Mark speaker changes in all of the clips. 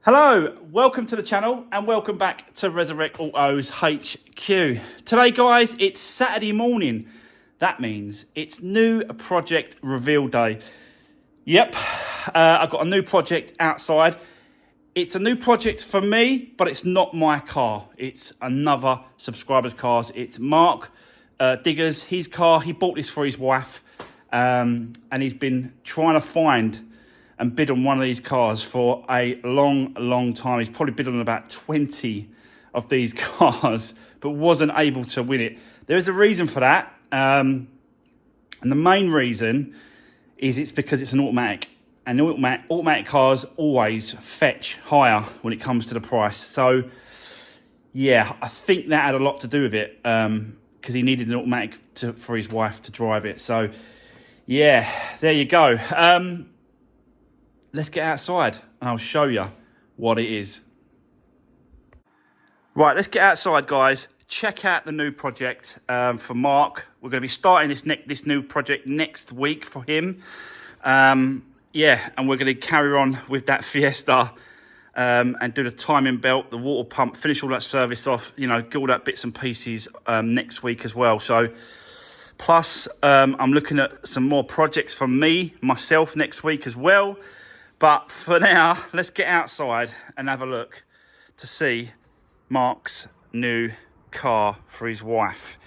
Speaker 1: Hello, welcome to the channel and welcome back to Resurwreck Autos HQ. Today guys, it's Saturday morning. That means it's new project reveal day. Yep, I've got a new project outside. It's a new project for me, but it's not my car. It's another subscriber's car. It's Mark Diggers, his car. He bought this for his wife and he's been trying to find and bid on one of these cars for a long time. He's probably bid on about 20 of these cars, but wasn't able to win it. There is a reason for that. And the main reason is it's because it's an automatic. And automatic cars always fetch higher when it comes to the price. So, yeah, I think that had a lot to do with it because he needed an automatic for his wife to drive it. So, yeah, there you go. Let's get outside and I'll show you what it is. Right, let's get outside, guys. Check out the new project for Mark. We're going to be starting this new project next week for him. Yeah, and we're going to carry on with that Fiesta and do the timing belt, the water pump, finish all that service off, you know, get all that bits and pieces next week as well. So, plus, I'm looking at some more projects for myself next week as well. But for now, let's get outside and have a look to see Mark's new car for his wife.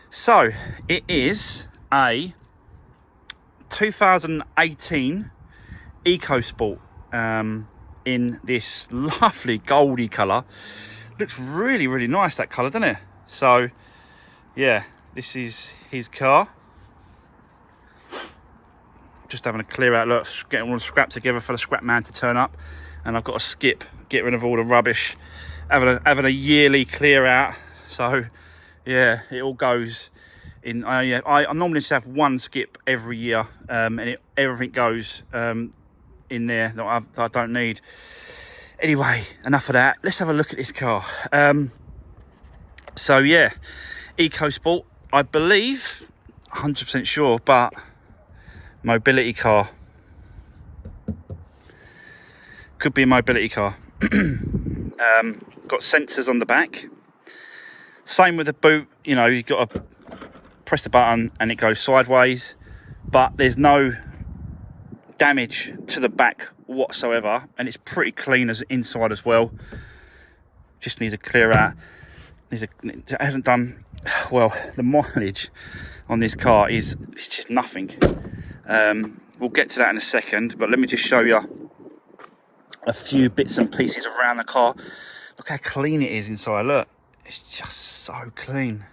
Speaker 1: So, it is a 2018 EcoSport in this lovely goldy colour. Looks really nice, that colour, doesn't it? So, yeah, this is his car. Just having a clear out, look, getting all the scrap together for the scrap man to turn up. And I've got to get rid of all the rubbish, having a yearly clear out. So, yeah, it all goes in. I normally just have one skip every year, and everything goes in there that I don't need. Anyway, enough of that. Let's have a look at this car. So, yeah, EcoSport, I believe, 100% sure, but mobility car. Could be a mobility car. Got sensors on the back. Same with the boot. You know, you've got to press the button and it goes sideways. But there's no damage to the back whatsoever. And it's pretty clean as inside as well. Just needs a clear out. It hasn't done... Well, the mileage on this car it's just nothing. We'll get to that in a second, but let me just show you a few bits and pieces around the car. Look how clean it is inside. Look, it's just so clean.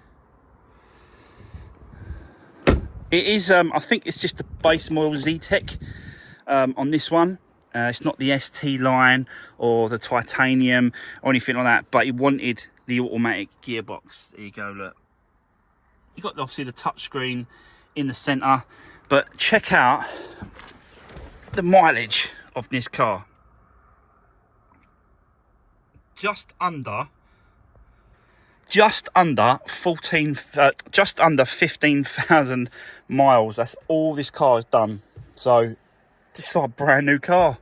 Speaker 1: It is, I think it's just the base model Z-Tech on this one. It's not the ST line or the titanium or anything like that, but he wanted the automatic gearbox. There you go, look. You've got obviously the touchscreen in the centre. But check out the mileage of this car. Just under 15,000 miles. That's all this car has done. So, just like a brand new car.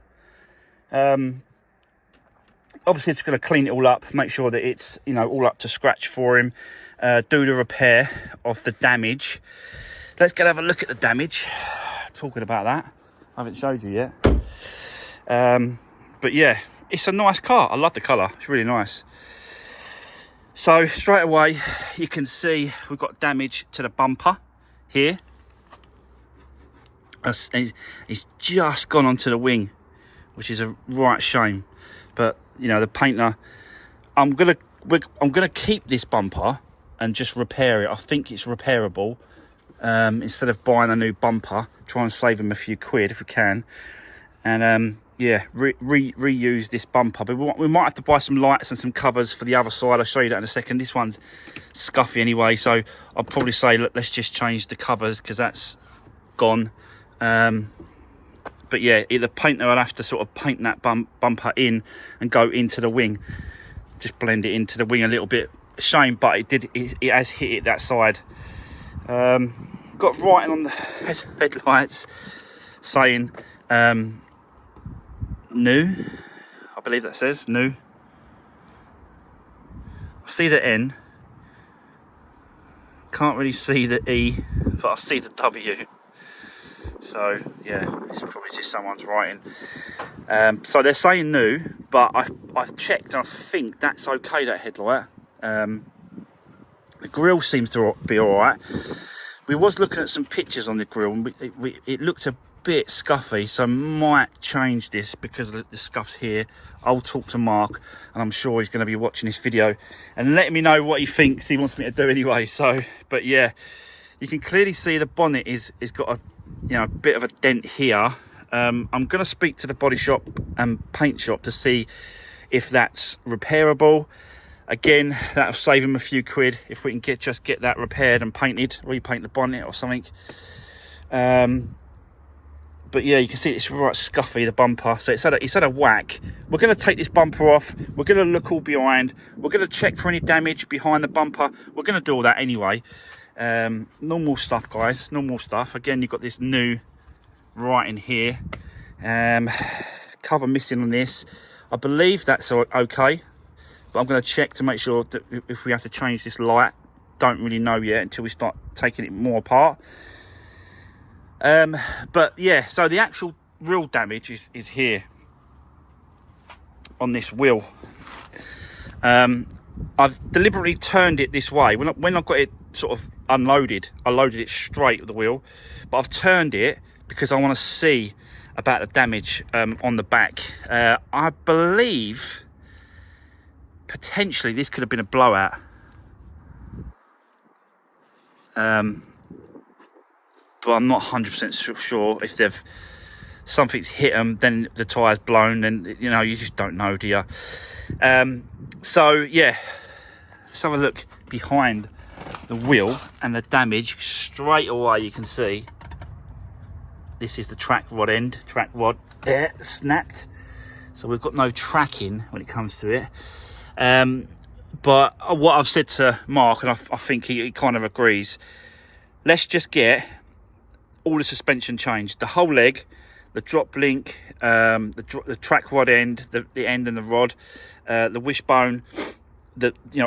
Speaker 1: Obviously, it's going to clean it all up, make sure that it's, you know, all up to scratch for him. Do the repair of the damage. Let's go have a look at the damage. Talking about that, I haven't showed you yet. But yeah, it's a nice car. I love the colour. It's really nice. So straight away, you can see we've got damage to the bumper here. It's just gone onto the wing, which is a right shame. But you know, the painter, I'm gonna keep this bumper and just repair it. I think it's repairable. Instead of buying a new bumper, try and save him a few quid if we can, and yeah, reuse this bumper. But we might have to buy some lights and some covers for the other side. I'll show you that in a second. This one's scuffy anyway, so I'll probably say, look, let's just change the covers because that's gone. But yeah, the painter will have to sort of paint that bumper in and go into the wing, just blend it into the wing a little bit. Shame, but it has hit it that side. Got writing on the headlights saying new. I believe that says new. I see the N. Can't really see the E, but I see the W. So yeah, it's probably just someone's writing. So they're saying new, but I've checked and I think that's okay, that headlight. The grille seems to be all right. We was looking at some pictures on the grille, and it looked a bit scuffy, so I might change this because of the scuffs here. I'll talk to Mark, and I'm sure he's going to be watching this video and letting me know what he thinks he wants me to do anyway. So, but yeah, you can clearly see the bonnet is got a bit of a dent here. I'm going to speak to the body shop and paint shop to see if that's repairable. Again, that'll save him a few quid if we can get that repaired and painted, repaint the bonnet or something. But yeah, you can see it's right scuffy, the bumper. So it's had a whack. We're going to take this bumper off. We're going to look all behind. We're going to check for any damage behind the bumper. We're going to do all that anyway. Normal stuff, guys. Normal stuff. Again, you've got this new writing here. Cover missing on this. I believe that's okay. But I'm going to check to make sure that if we have to change this light. Don't really know yet until we start taking it more apart. But yeah, so the actual real damage is here on this wheel. I've deliberately turned it this way. When I got it sort of unloaded, I loaded it straight with the wheel, but I've turned it because I want to see about the damage on the back. I believe potentially this could have been a blowout. But I'm not 100% sure. If something's hit them, then the tyre's blown, then you just don't know, do you? So yeah, let's have a look behind the wheel and the damage. Straight away you can see this is the track rod there, snapped. So we've got no tracking when it comes to it. But what I've said to Mark, and I think he kind of agrees, let's just get all the suspension changed, the whole leg, the drop link, the track rod end, the end and the rod, the wishbone,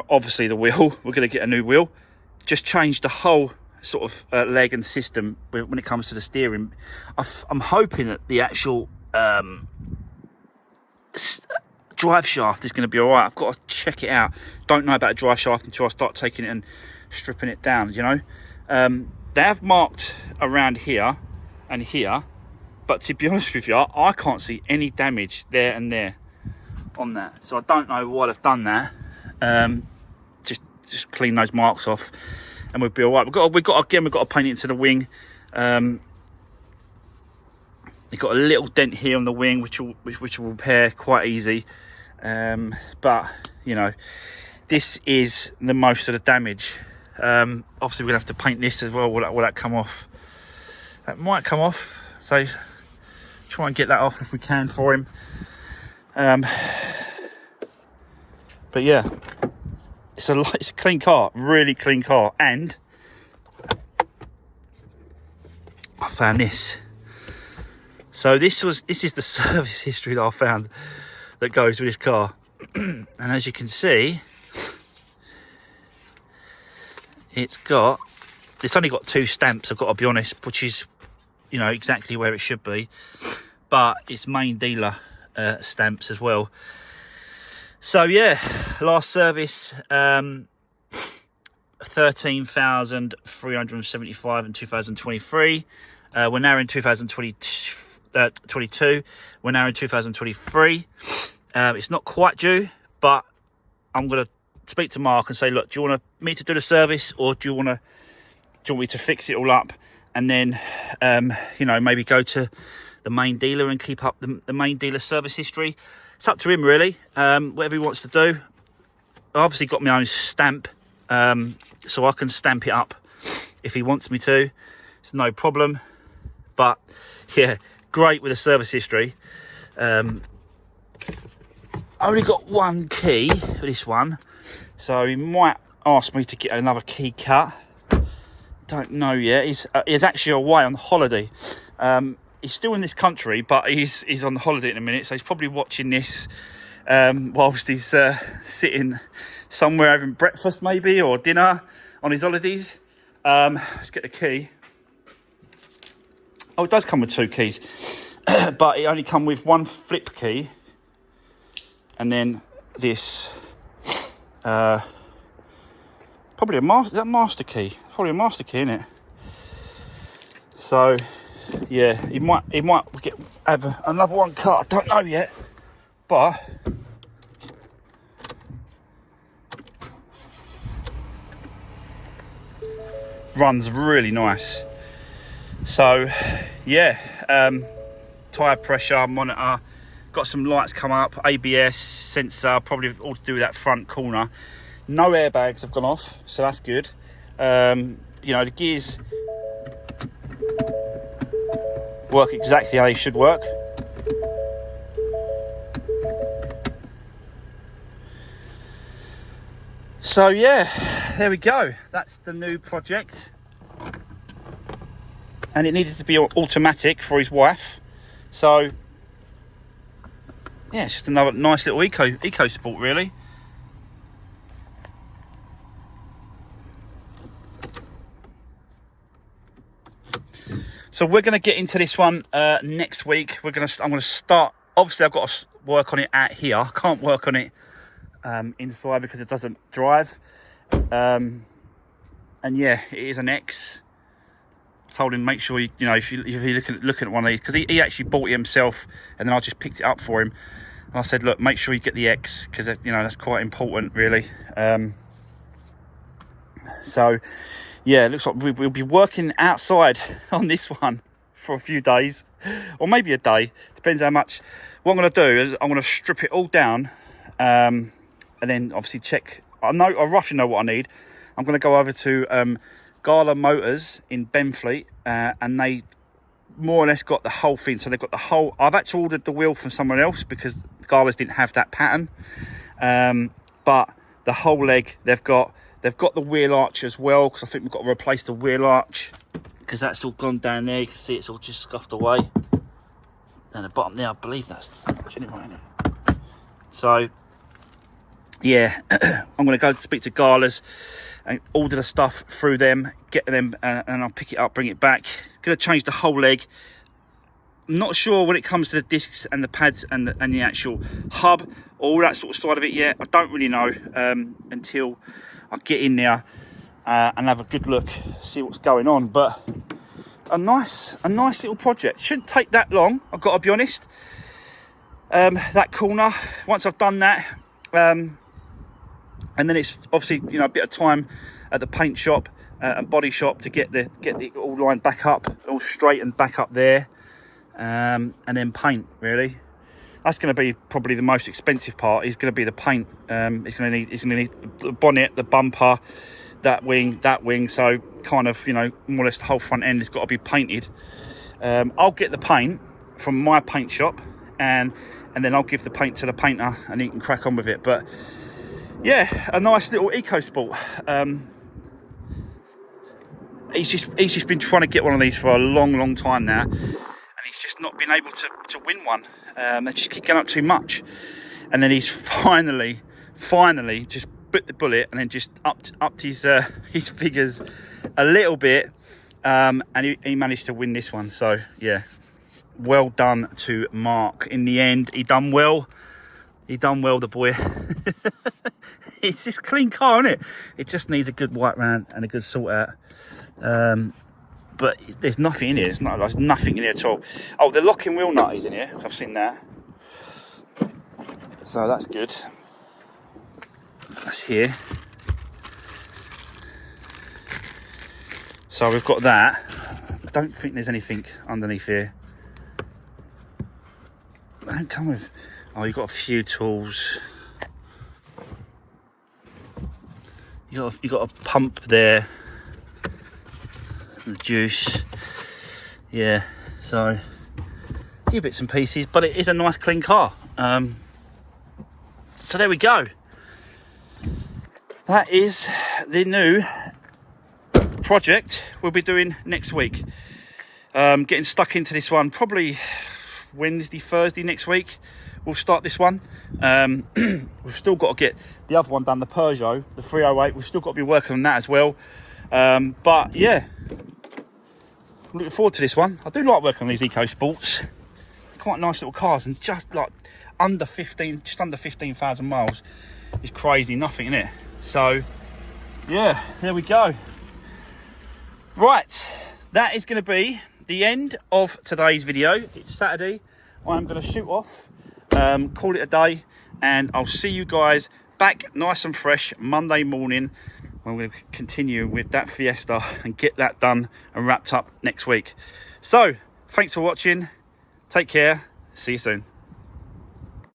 Speaker 1: obviously the wheel. We're going to get a new wheel. Just change the whole sort of leg and system when it comes to the steering. I'm hoping that the actual drive shaft is going to be all right. I've got to check it out. Don't know about the drive shaft until I start taking it and stripping it down. They have marked around here and here, but to be honest with you, I can't see any damage there and there on that. So I don't know why they've done that. Just clean those marks off, and we'll be all right. We've got to paint it into the wing. You've got a little dent here on the wing, which will repair quite easy. But this is the most of the damage. Obviously we're gonna have to paint this as well. Will that come off? That might come off, so try and get that off if we can for him. But yeah, it's a clean car, really clean car. And I found this. So this is the service history that I found that goes with this car. And as you can see, it's only got 2 stamps, I've got to be honest, which is exactly where it should be, but it's main dealer stamps as well. So yeah, last service 13,375 in 2023. We're now in 2022. We're now in 2023. It's not quite due, but I'm gonna speak to Mark and say, look, do you want me to do the service, or do you want me to fix it all up and then maybe go to the main dealer and keep up the main dealer service history? It's up to him really. Whatever he wants to do. I obviously got my own stamp, so I can stamp it up if he wants me to. It's no problem. But yeah, great with the service history. I only got one key for this one, so he might ask me to get another key cut. Don't know yet. He's actually away on holiday. He's still in this country, but he's on holiday in a minute, so he's probably watching this whilst he's sitting somewhere having breakfast maybe, or dinner on his holidays. Let's get the key. Oh, it does come with 2 keys, but it only come with 1 flip key, and then this, probably a master key. Probably a master key, isn't it? So, yeah, he might have another one cut. I don't know yet, but runs really nice. So, yeah, tyre pressure monitor, got some lights come up, ABS sensor, probably all to do with that front corner. No airbags have gone off, so that's good. You know, the gears work exactly how they should work. So yeah, there we go. That's the new project. And it needed to be automatic for his wife. So yeah, it's just another nice little eco sport, really. So we're going to get into this one next week. I'm going to start. Obviously, I've got to work on it out here. I can't work on it inside because it doesn't drive. And yeah, it is an X. Told him make sure you know if you look at one of these, because he actually bought it himself, and then I just picked it up for him. And I said, look, make sure you get the X, because you know that's quite important, really. So yeah, it looks like we'll be working outside on this one for a few days, or maybe a day. Depends how much. What I'm going to do is I'm going to strip it all down, and then obviously check. I roughly know what I need. I'm going to go over to Gala Motors in Benfleet, and they more or less got the whole thing. So they've got the whole. I've actually ordered the wheel from someone else because Gala's didn't have that pattern, but the whole leg they've got the wheel arch as well, because I think we've got to replace the wheel arch because that's all gone down there. You can see it's all just scuffed away. And the bottom there, I believe that's anyway, isn't it? So yeah, I'm going to go speak to Gala's and order the stuff through them, get them, and I'll pick it up, bring it back. Going to change the whole leg. I'm not sure when it comes to the discs and the pads and the actual hub, all that sort of side of it yet. I don't really know until I get in there and have a good look, see what's going on. But a nice little project. Shouldn't take that long, I've got to be honest. That corner, once I've done that, and then it's obviously, you know, a bit of time at the paint shop and body shop to get the all lined back up, all straight and back up there, and then paint. Really, that's going to be probably the most expensive part. Is going to be the paint. It's going to need the bonnet, the bumper, that wing. So kind of, you know, more or less the whole front end has got to be painted. I'll get the paint from my paint shop, and then I'll give the paint to the painter, and he can crack on with it. But yeah, a nice little eco sport. He's just been trying to get one of these for a long time now, and he's just not been able to win one. They just keep going up too much, and then he's finally just bit the bullet, and then just upped his figures a little bit, and he managed to win this one. So yeah, well done to Mark. In the end, he done well, the boy. It's just a clean car, isn't it? It just needs a good wipe round and a good sort out. But there's nothing in here. There's nothing in here at all. Oh, the locking wheel nut is in here. I've seen that. So that's good. That's here. So we've got that. I don't think there's anything underneath here. They don't come with. Oh, you've got a few tools. You got a pump there. The juice. Yeah. So a few bits and pieces, but it is a nice clean car. So there we go. That is the new project we'll be doing next week. Getting stuck into this one probably Wednesday, Thursday next week. we'll start this one. We've still got to get the other one done, the Peugeot, the 308. We've still got to be working on that as well. But yeah, I'm looking forward to this one. I do like working on these eco sports. Quite nice little cars, and just like under 15,000 miles is crazy nothing, isn't it? So yeah, there we go. Right, that is going to be the end of today's video. It's Saturday. I'm going to shoot off, call it a day, and I'll see you guys back nice and fresh Monday morning when we're going to continue with that Fiesta and get that done and wrapped up next week. So thanks for watching. Take care. See you soon.